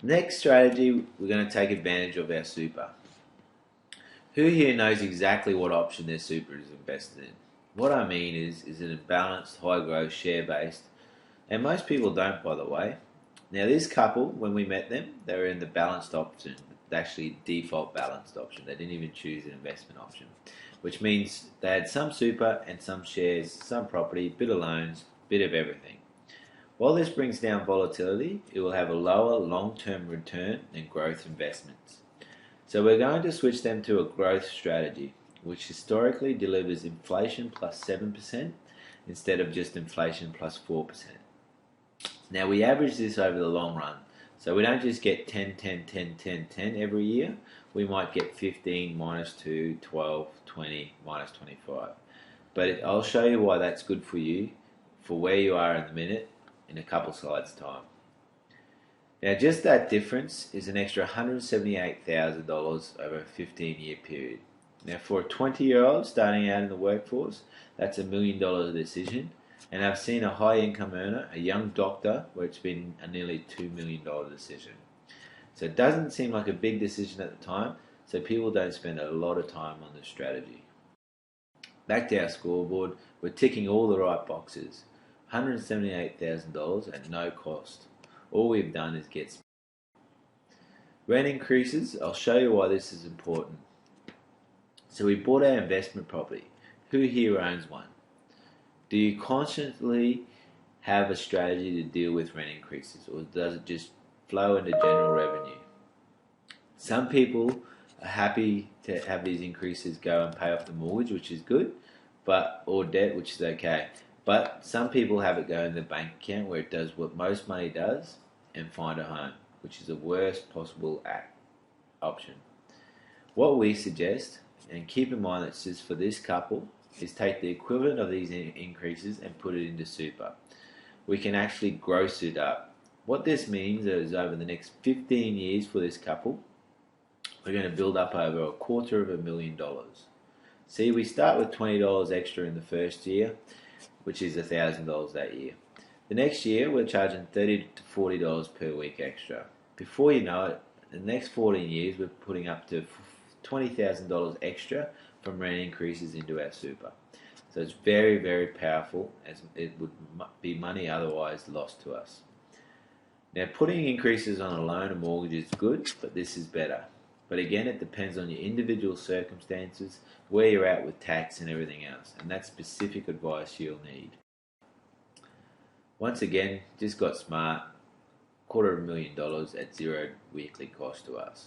Next strategy, we're going to take advantage of our super. Who here knows exactly what option their super is invested in? What I mean is it a balanced, high growth, share based? And most people don't, by the way. Now, this couple, when we met them, they were in the balanced option, actually default balanced option. They didn't even choose an investment option, which means they had some super and some shares, some property, bit of loans, bit of everything. While this brings down volatility, it will have a lower long-term return than growth investments. So we're going to switch them to a growth strategy, which historically delivers inflation plus 7% instead of just inflation plus 4%. Now we average this over the long run, so we don't just get 10, 10, 10, 10, 10 every year. We might get 15, minus 2, 12, 20, minus 25. But I'll show you why that's good for you, for where you are in the minute, in a couple slides time. Now just that difference is an extra $178,000 over a 15-year period. Now for a 20-year-old starting out in the workforce, that's $1 million decision. And I've seen a high income earner, a young doctor, where it's been a nearly $2 million decision. So it doesn't seem like a big decision at the time, so people don't spend a lot of time on this strategy. Back to our scoreboard, we're ticking all the right boxes. $178,000 at no cost. All we've done is get rent increases. I'll show you why this is important. So we bought our investment property. Who here owns one? Do you constantly have a strategy to deal with rent increases, or does it just flow into general revenue? Some people are happy to have these increases go and pay off the mortgage, which is good, or debt, which is okay. But some people have it go in the bank account where it does what most money does and find a home, which is the worst possible option. What we suggest, and keep in mind that's just for this couple, is take the equivalent of these increases and put it into super. We can actually gross it up. What this means is over the next 15 years for this couple, we're going to build up over $250,000. See, we start with $20 extra in the first year, which is $1,000 that year. The next year, we're charging $30 to $40 per week extra. Before you know it, the next 14 years, we're putting up to $20,000 extra from rent increases into our super. So it's very, very powerful, as it would be money otherwise lost to us. Now, putting increases on a loan or mortgage is good, but this is better. But again, it depends on your individual circumstances, where you're at with tax and everything else, and that's specific advice you'll need. Once again, just got smart, $250,000 at zero weekly cost to us.